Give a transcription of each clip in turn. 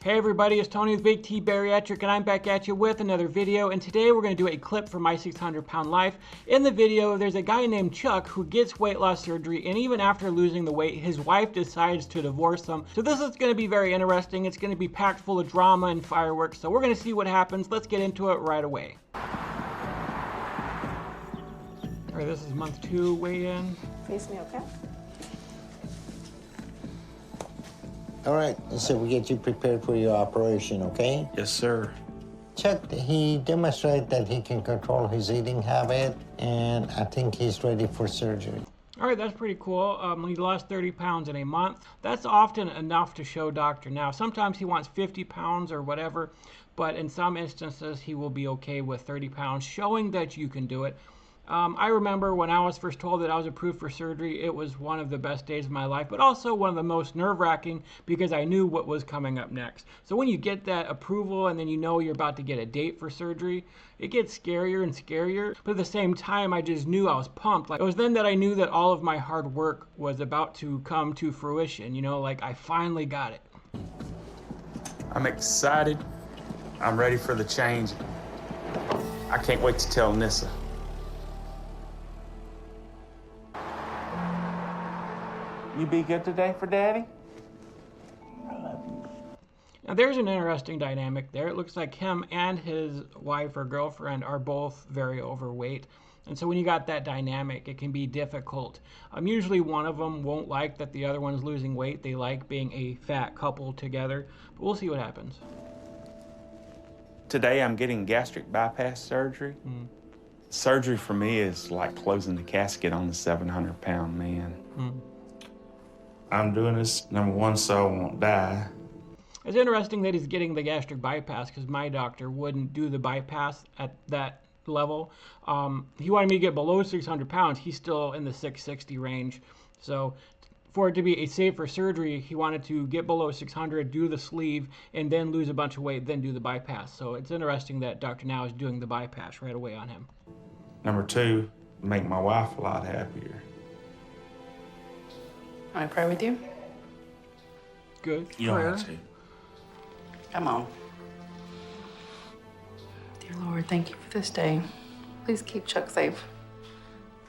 Hey everybody, it's Tony with Big T Bariatric, and I'm back at you with another video. And today we're going to do a clip from my 600 pound life. In the video, there's a guy named Chuck who gets weight loss surgery, and even after losing the weight, his wife decides to divorce him. So this is going to be very interesting. It's going to be packed full of drama and fireworks. So we're going to see what happens. Let's get into it right away. All right, this is month 2 weigh-in. Face me, okay? All right, so we get you prepared for your operation, okay? Yes, sir. Chuck, he demonstrated that he can control his eating habit, and I think he's ready for surgery. All right, that's pretty cool. He lost 30 pounds in a month. That's often enough to show doctor. Now, sometimes he wants 50 pounds or whatever, but in some instances, he will be okay with 30 pounds, showing that you can do it. I remember when I was first told that I was approved for surgery, it was one of the best days of my life, but also one of the most nerve-wracking because I knew what was coming up next. So when you get that approval and then you know you're about to get a date for surgery, it gets scarier and scarier. But at the same time, I just knew I was pumped. Like, it was then that I knew that all of my hard work was about to come to fruition. You know, like I finally got it. I'm excited. I'm ready for the change. I can't wait to tell Nissa. You be good today for Daddy? Now there's an interesting dynamic there. It looks like him and his wife or girlfriend are both very overweight. And so when you got that dynamic, it can be difficult. Usually one of them won't like that the other one's losing weight. They like being a fat couple together. But we'll see what happens. Today I'm getting gastric bypass surgery. Surgery for me is like closing the casket on the 700-pound man. I'm doing this, number one, so I won't die. It's interesting that he's getting the gastric bypass because my doctor wouldn't do the bypass at that level. He wanted me to get below 600 pounds. He's still in the 660 range. So for it to be a safer surgery, he wanted to get below 600, do the sleeve, and then lose a bunch of weight, then do the bypass. So it's interesting that Dr. Now is doing the bypass right away on him. Number two, make my wife a lot happier. Can I pray with you? Good. You don't Prayer. have to. Come on. Dear Lord, thank you for this day. Please keep Chuck safe.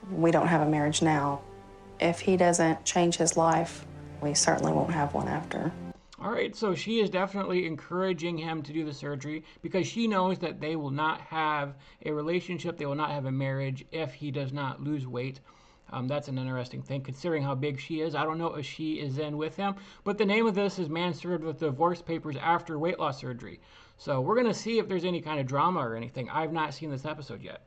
We don't have a marriage now. If he doesn't change his life, we certainly won't have one after. All right, so she is definitely encouraging him to do the surgery because she knows that they will not have a relationship, they will not have a marriage if he does not lose weight. That's an interesting thing considering how big she is. I don't know if she is in with him, but the name of this is Man Served with Divorce Papers After Weight Loss Surgery. So we're going to see if there's any kind of drama or anything. I've not seen this episode yet.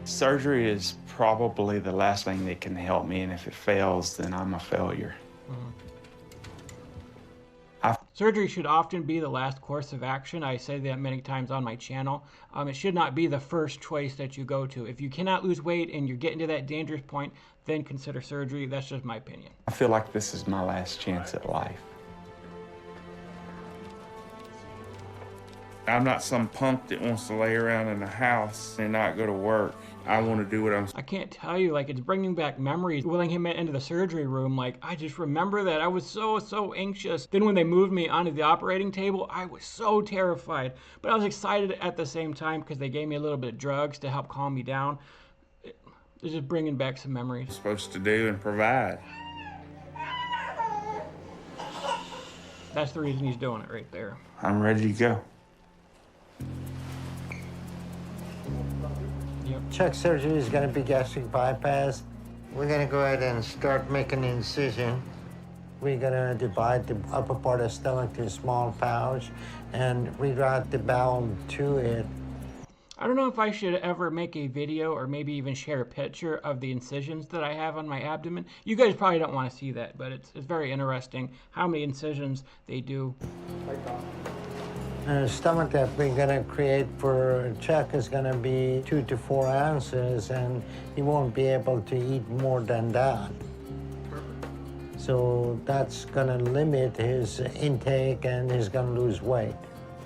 Surgery is probably the last thing that can help me, and if it fails, then I'm a failure. Surgery should often be the last course of action. I say that many times on my channel. It should not be the first choice that you go to. If you cannot lose weight and you're getting to that dangerous point, then consider surgery. That's just my opinion. I feel like this is my last chance at life. I'm not some punk that wants to lay around in the house and not go to work. I want to do what I'm... I can't tell you, like, it's bringing back memories. Wheeling him into the surgery room, like, I just remember that. I was so anxious. Then when they moved me onto the operating table, I was so terrified. But I was excited at the same time because they gave me a little bit of drugs to help calm me down. It's just bringing back some memories. supposed to do and provide. That's the reason he's doing it right there. I'm ready to go. Yep. Chuck's surgery is gonna be gastric bypass. We're gonna go ahead and start making an incision. We're gonna divide the upper part of the stomach to a small pouch and reroute the bowel to it. I don't know if I should ever make a video or maybe even share a picture of the incisions that I have on my abdomen. You guys probably don't want to see that, but it's very interesting how many incisions they do. The stomach that we're gonna create for Chuck is gonna be 2 to 4 ounces, and he won't be able to eat more than that. So that's gonna limit his intake, and he's gonna lose weight.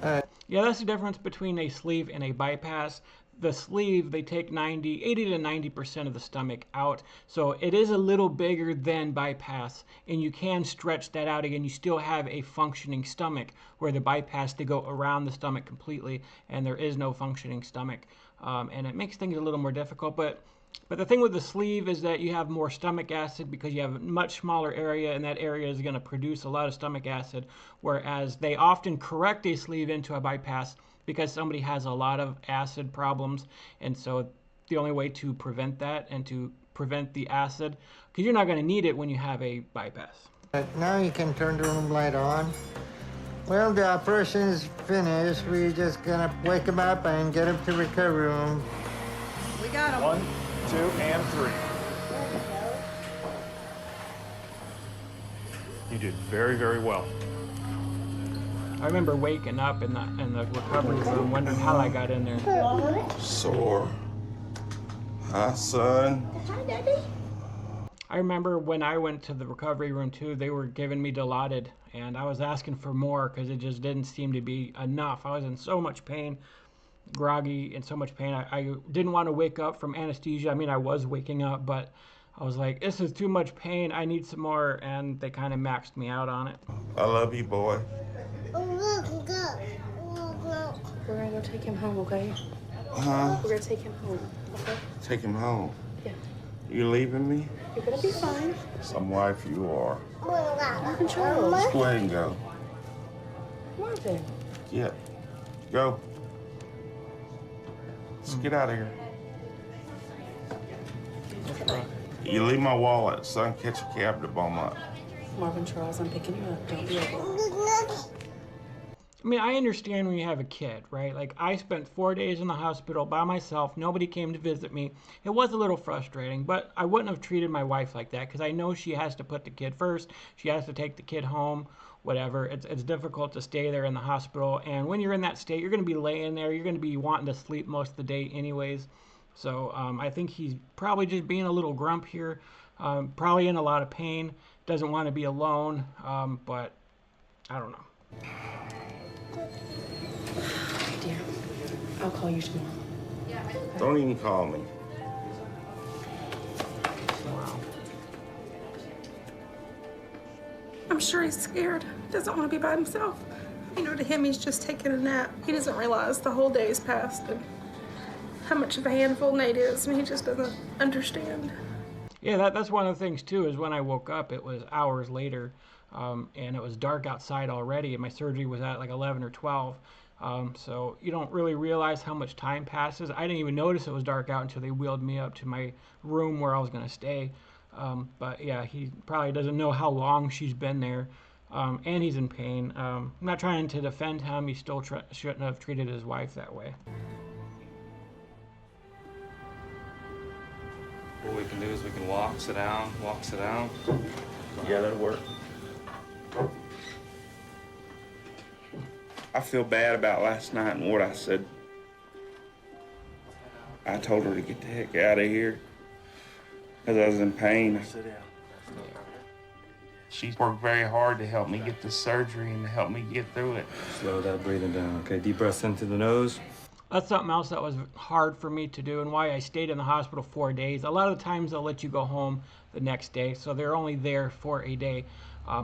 Yeah, that's the difference between a sleeve and a bypass. the sleeve, they take 80 to 90% of the stomach out. So it is a little bigger than bypass, and you can stretch that out again. You still have a functioning stomach, where the bypass, they go around the stomach completely, and there is no functioning stomach. And it makes things a little more difficult. But the thing with the sleeve is that you have more stomach acid because you have a much smaller area, and that area is going to produce a lot of stomach acid, whereas they often correct a sleeve into a bypass because somebody has a lot of acid problems. And so the only way to prevent that and to prevent the acid, because you're not going to need it when you have a bypass. Now you can turn the room light on. Well, the operation is finished. We're just gonna wake him up and get him to recovery room. We got him. 1, 2, and 3. You did very, very well. I remember waking up in the recovery room wondering how I got in there. Sore. Hi, son. Hi, Daddy. I remember when I went to the recovery room too, they were giving me Dilaudid, and I was asking for more because it just didn't seem to be enough. I was in so much pain, groggy, in so much pain. I didn't want to wake up from anesthesia. I mean, I was waking up, but I was like, this is too much pain. I need some more, and they kind of maxed me out on it. I love you, boy. We're gonna go take him home, okay? Huh? We're gonna take him home, okay? Take him home. Yeah. You leaving me? You're gonna be fine. Some wife you are. Marvin Charles. Let's go ahead and go. Marvin. Yeah. Go. Let's get out of here. You leave my wallet, son. Catch a cab to Beaumont. Marvin Charles, I'm picking you up. Don't be over. I mean, I understand when you have a kid, right? Like, I spent 4 days in the hospital by myself. Nobody came to visit me. It was a little frustrating, but I wouldn't have treated my wife like that because I know she has to put the kid first. She has to take the kid home, whatever. It's difficult to stay there in the hospital. And when you're in that state, you're going to be laying there. You're going to be wanting to sleep most of the day anyways. So I think he's probably just being a little grump here, probably in a lot of pain, doesn't want to be alone, but I don't know. Dear, I'll call you tomorrow. Don't even call me. Wow. I'm sure he's scared. Doesn't want to be by himself. You know, to him, he's just taking a nap. He doesn't realize the whole day's passed and how much of a handful Nate is, and he just doesn't understand. Yeah, that's one of the things too, is when I woke up, it was hours later, and it was dark outside already, and my surgery was at like 11 or 12. So you don't really realize how much time passes. I didn't even notice it was dark out until they wheeled me up to my room where I was going to stay. But yeah, he probably doesn't know how long she's been there, and he's in pain. I'm not trying to defend him. He still shouldn't have treated his wife that way. What we can do is we can walk, sit down, walk, sit down. Yeah, that'll work. I feel bad about last night and what I said. I told her to get the heck out of here because I was in pain. Sit down. She worked very hard to help me get the surgery and to help me get through it. Slow that breathing down, okay? Deep breaths into the nose. That's something else that was hard for me to do and why I stayed in the hospital 4 days. A lot of the times they'll let you go home the next day, so they're only there for a day.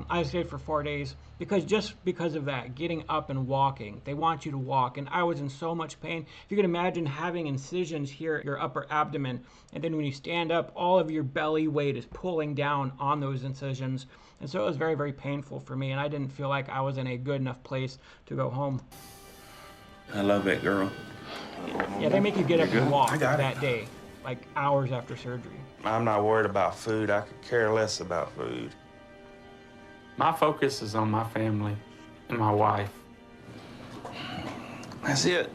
I stayed for 4 days because of that, getting up and walking. They want you to walk, and I was in so much pain. If you can imagine having incisions here at your upper abdomen, and then when you stand up, all of your belly weight is pulling down on those incisions. And so it was very, very painful for me, and I didn't feel like I was in a good enough place to go home. I love that girl. Yeah, they make you get up and walk I got it. that day, like hours after surgery. I'm not worried about food. I could care less about food. My focus is on my family and my wife. That's it.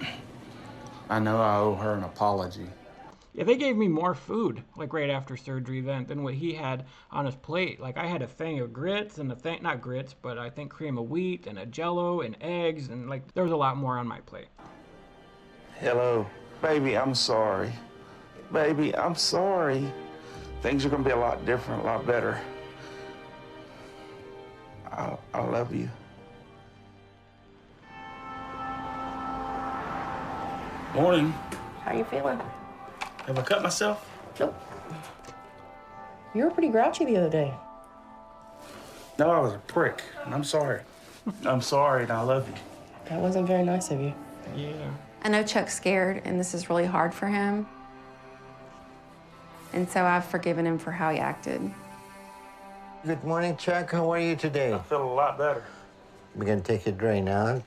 I know I owe her an apology. Yeah, they gave me more food, like right after surgery than what he had on his plate. Like I had a thing of grits and not grits, but I think cream of wheat and a Jell-O and eggs, and like there was a lot more on my plate. Hello. Baby, I'm sorry. Baby, I'm sorry. Things are gonna be a lot different, a lot better. I love you. Morning. How you feeling? Have I cut myself? Nope. You were pretty grouchy the other day. No, I was a prick, and I'm sorry. I'm sorry, and I love you. That wasn't very nice of you. Yeah. I know Chuck's scared, and this is really hard for him. And so I've forgiven him for how he acted. Good morning, Chuck. How are you today? I feel a lot better. We're gonna take your drain out.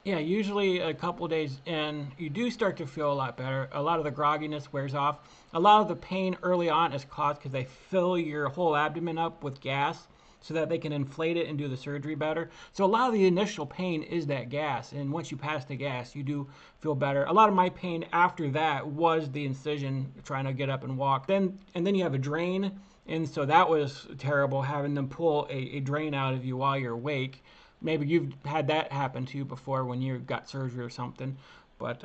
Yeah, usually a couple days in, you do start to feel a lot better. A lot of the grogginess wears off. A lot of the pain early on is caused because they fill your whole abdomen up with gas so that they can inflate it and do the surgery better. So a lot of the initial pain is that gas, and once you pass the gas, you do feel better. A lot of my pain after that was the incision, trying to get up and walk. And then you have a drain, and so that was terrible, having them pull a drain out of you while you're awake. Maybe you've had that happen to you before when you got surgery or something, but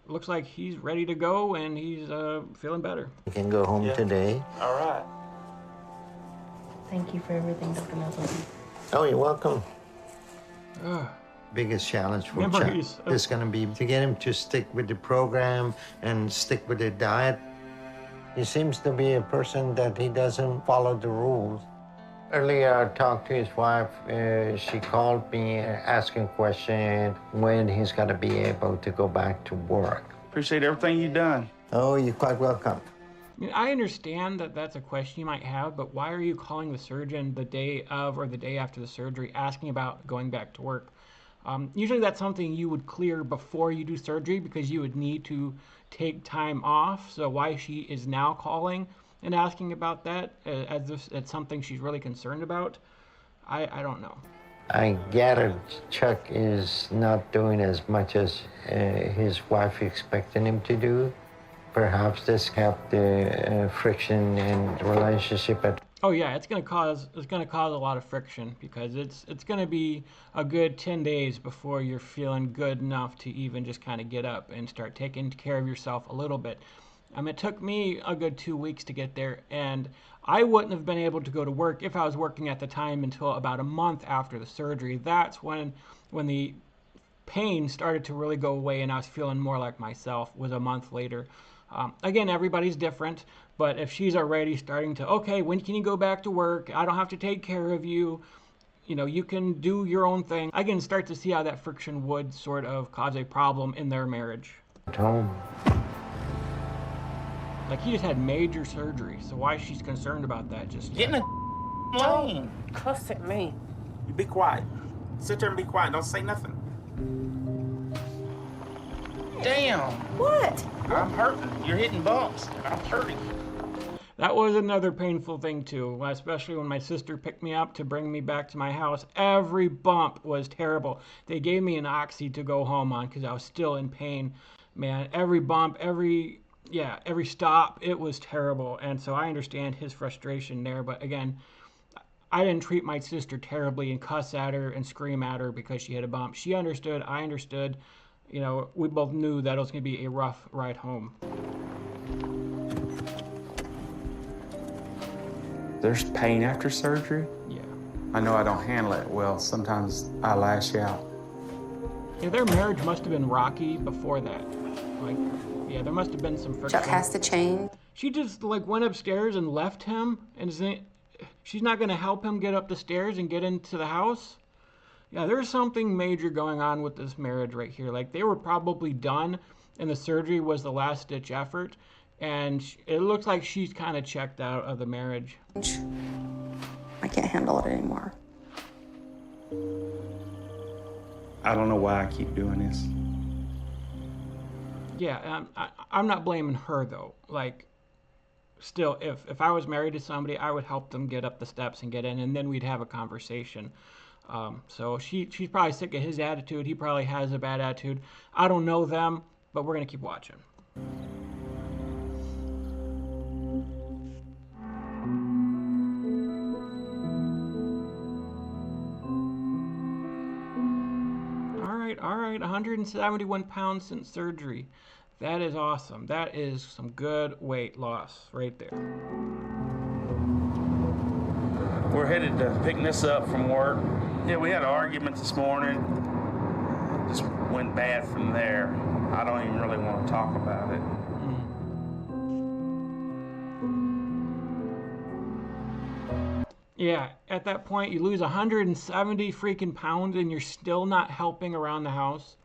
looks like he's ready to go and he's feeling better. You can go home today. All right. Thank you for everything, Dr. Nelson. Oh, you're welcome. Ugh. Biggest challenge for Memories. Chuck is going to be to get him to stick with the program and stick with the diet. He seems to be a person that he doesn't follow the rules. Earlier, I talked to his wife. She called me asking a question when he's going to be able to go back to work. Appreciate everything you've done. Oh, you're quite welcome. I mean, I understand that that's a question you might have, but why are you calling the surgeon the day of or the day after the surgery asking about going back to work? Usually that's something you would clear before you do surgery because you would need to take time off. So why she is now calling and asking about that as if it's something she's really concerned about, I don't know. I gather Chuck is not doing as much as his wife expected him to do. Perhaps this helped the friction in the relationship. Oh yeah, it's gonna cause a lot of friction because it's gonna be a good 10 days before you're feeling good enough to even just kind of get up and start taking care of yourself a little bit. It took me a good 2 weeks to get there, and I wouldn't have been able to go to work if I was working at the time until about a month after the surgery. That's when the pain started to really go away and I was feeling more like myself, was a month later. Again, everybody's different, but if she's already starting to, okay, when can you go back to work? I don't have to take care of you. You can do your own thing. I can start to see how that friction would sort of cause a problem in their marriage. At home. Like, he just had major surgery, so why she's concerned about that just Get in the lane. Cuss at me. You be quiet. Sit there and be quiet. Don't say nothing. Damn. What? I'm hurting. You're hitting bumps. I'm hurting. That was another painful thing too, especially when my sister picked me up to bring me back to my house. Every bump was terrible. They gave me an oxy to go home on because I was still in pain. Man, every bump, every stop, it was terrible. And so I understand his frustration there. But again, I didn't treat my sister terribly and cuss at her and scream at her because she had a bump. She understood, I understood. We both knew that it was going to be a rough ride home. There's pain after surgery. Yeah. I know I don't handle it well. Sometimes I lash out. Yeah, their marriage must have been rocky before that. There must have been some friction. Chuck has to change. She just went upstairs and left him, and she's not going to help him get up the stairs and get into the house. Yeah, there's something major going on with this marriage right here. They were probably done, and the surgery was the last-ditch effort, and it looks like she's kind of checked out of the marriage. I can't handle it anymore. I don't know why I keep doing this. Yeah, I'm not blaming her, though. Still, if I was married to somebody, I would help them get up the steps and get in, and then we'd have a conversation. So she's probably sick of his attitude. He probably has a bad attitude. I don't know them, but we're going to keep watching. All right, 171 pounds since surgery. That is awesome. That is some good weight loss right there. We're headed to pick this up from work. Yeah, we had an argument this morning. Just went bad from there. I don't even really want to talk about it. Yeah, at that point, you lose 170 freaking pounds and you're still not helping around the house.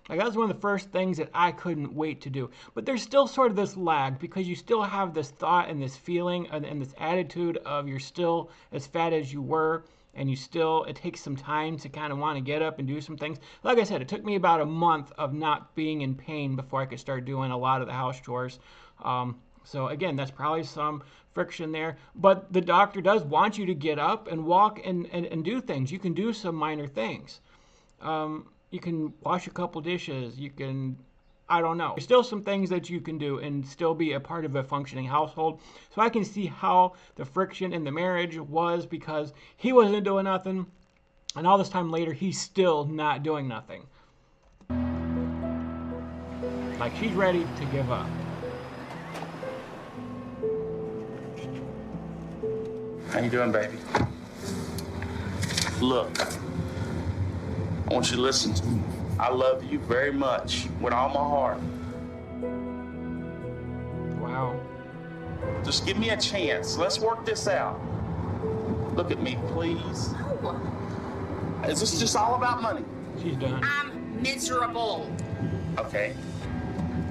Like, that was one of the first things that I couldn't wait to do. But there's still sort of this lag because you still have this thought and this feeling and this attitude of you're still as fat as you were, and it takes some time to kind of want to get up and do some things. Like I said, it took me about a month of not being in pain before I could start doing a lot of the house chores. So again, that's probably some friction there. But the doctor does want you to get up and walk and do things. You can do some minor things. You can wash a couple dishes. You can, I don't know. There's still some things that you can do and still be a part of a functioning household. So I can see how the friction in the marriage was because he wasn't doing nothing. And all this time later, he's still not doing nothing. Like, she's ready to give up. How you doing, baby? Look, I want you to listen to me. I love you very much with all my heart. Wow. Just give me a chance. Let's work this out. Look at me, please. No, Is this just all about money? She's done. I'm miserable. Okay.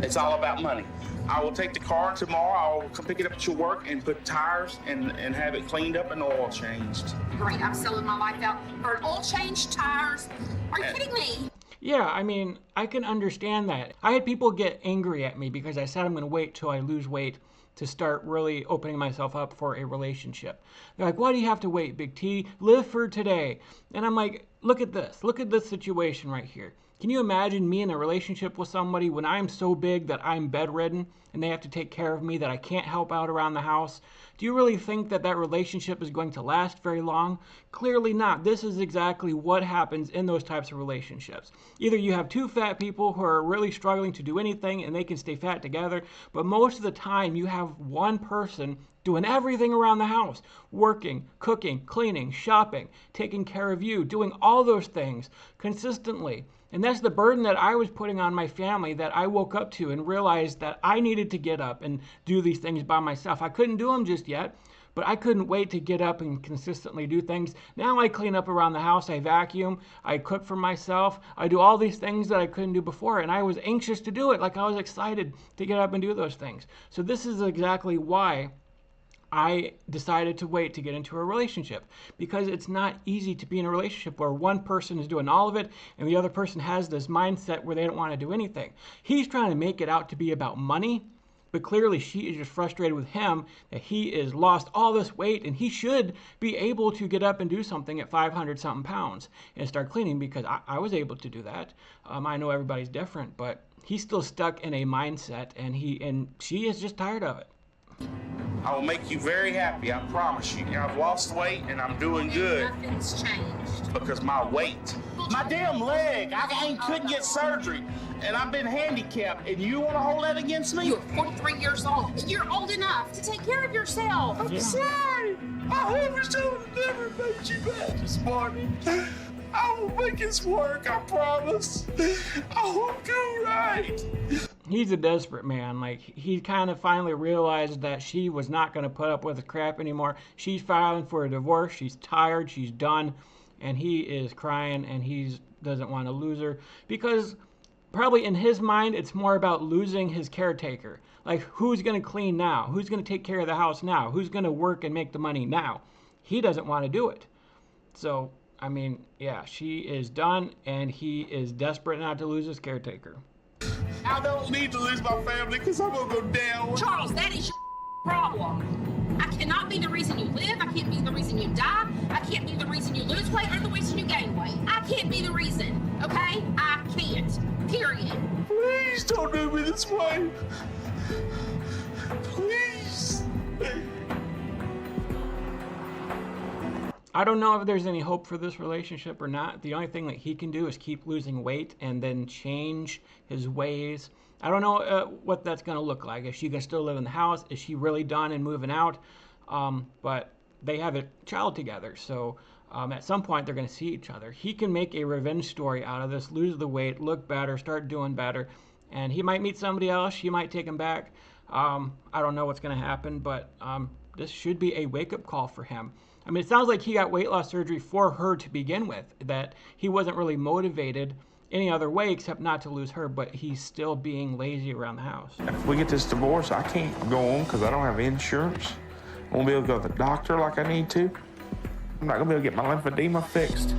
It's all about money. I will take the car tomorrow. I will come pick it up at your work and put tires and have it cleaned up and oil changed. Great, I'm selling my life out for an oil change, tires. Are you kidding me? Yeah, I mean, I can understand that. I had people get angry at me because I said I'm going to wait till I lose weight to start really opening myself up for a relationship. They're like, why do you have to wait, Big T? Live for today. And I'm like, look at this. Look at this situation right here. Can you imagine me in a relationship with somebody when I'm so big that I'm bedridden and they have to take care of me, that I can't help out around the house? Do you really think that that relationship is going to last very long? Clearly not. This is exactly what happens in those types of relationships. Either you have two fat people who are really struggling to do anything and they can stay fat together, but most of the time you have one person doing everything around the house, working, cooking, cleaning, shopping, taking care of you, doing all those things consistently. And that's the burden that I was putting on my family, that I woke up to and realized that I needed to get up and do these things by myself. I couldn't do them just yet, but I couldn't wait to get up and consistently do things. Now I clean up around the house, I vacuum, I cook for myself, I do all these things that I couldn't do before, and I was anxious to do it. Like, I was excited to get up and do those things. So this is exactly why I decided to wait to get into a relationship, because it's not easy to be in a relationship where one person is doing all of it and the other person has this mindset where they don't want to do anything. He's trying to make it out to be about money, but clearly she is just frustrated with him that he is lost all this weight and he should be able to get up and do something at 500 something pounds and start cleaning, because I was able to do that. I know everybody's different, but he's still stuck in a mindset and she is just tired of it. I will make you very happy, I promise you. I've lost weight and I'm doing good Nothing's changed. because my weight. My damn leg, couldn't get surgery and I've been handicapped, and you want to hold that against me? You're 43 years old. You're old enough to take care of yourself. I'm sorry. I hope it never made you mad this morning. I will make this work, I promise. I will do right. He's a desperate man. Like, he kind of finally realized that she was not going to put up with the crap anymore. She's filing for a divorce. She's tired. She's done. And he is crying, and he doesn't want to lose her, because probably in his mind, it's more about losing his caretaker. Like, who's going to clean now? Who's going to take care of the house now? Who's going to work and make the money now? He doesn't want to do it. So, I mean, yeah, she is done, and he is desperate not to lose his caretaker. I don't need to lose my family because I'm going to go down. Charles, that is your problem. I cannot be the reason you live. I can't be the reason you die. I can't be the reason you lose weight or the reason you gain weight. I can't be the reason, okay? I can't. Period. Please don't do me this way. Please. I don't know if there's any hope for this relationship or not. The only thing that he can do is keep losing weight and then change his ways. I don't know what that's going to look like. Is she going to still live in the house? Is she really done and moving out? But they have a child together, so at some point they're going to see each other. He can make a revenge story out of this, lose the weight, look better, start doing better, and he might meet somebody else. She might take him back. I don't know what's going to happen, but this should be a wake-up call for him. I mean, it sounds like he got weight loss surgery for her to begin with, that he wasn't really motivated any other way except not to lose her, but he's still being lazy around the house. If we get this divorce, I can't go on because I don't have insurance. I won't be able to go to the doctor like I need to. I'm not gonna be able to get my lymphedema fixed.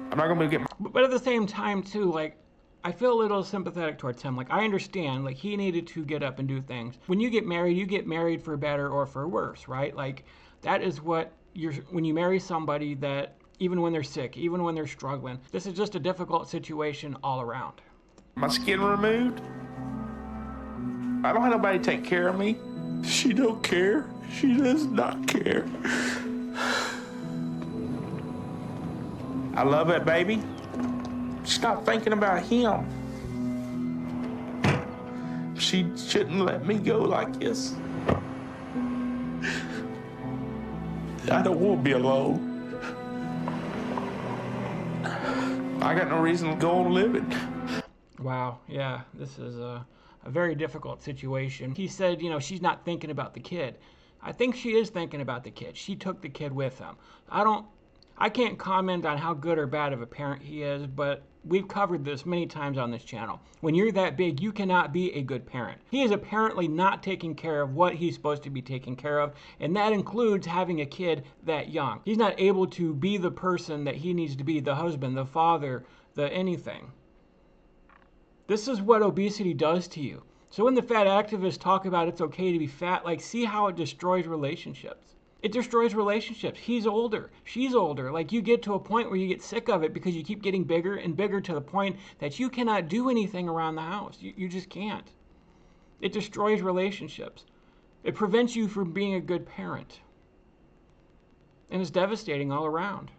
I'm not gonna be able to get my... But at the same time, too, like, I feel a little sympathetic towards him. Like, I understand, like, he needed to get up and do things. When you get married for better or for worse, right? Like, that is what when you marry somebody that, even when they're sick, even when they're struggling, this is just a difficult situation all around. My skin removed. I don't have nobody to take care of me. She don't care. She does not care. I love that baby. Stop thinking about him. She shouldn't let me go like this. I don't want to be alone. I got no reason to go on living. Wow, yeah, this is a very difficult situation. He said, you know, she's not thinking about the kid. I think she is thinking about the kid. She took the kid with him. I can't comment on how good or bad of a parent he is, but we've covered this many times on this channel. When you're that big, you cannot be a good parent. He is apparently not taking care of what he's supposed to be taking care of, and that includes having a kid that young. He's not able to be the person that he needs to be, the husband, the father, the anything. This is what obesity does to you. So when the fat activists talk about it's okay to be fat, like, see how it destroys relationships. It destroys relationships. He's older. She's older. Like, you get to a point where you get sick of it because you keep getting bigger and bigger to the point that you cannot do anything around the house. You just can't. It destroys relationships. It prevents you from being a good parent. And it's devastating all around.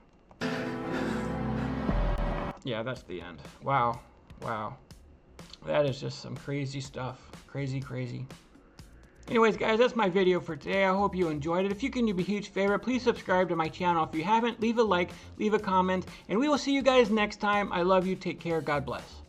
Yeah, that's the end. Wow. Wow. That is just some crazy stuff. Crazy, crazy. Anyways, guys, that's my video for today. I hope you enjoyed it. If you can do me a huge favor, please subscribe to my channel. If you haven't, leave a like, leave a comment, and we will see you guys next time. I love you. Take care. God bless.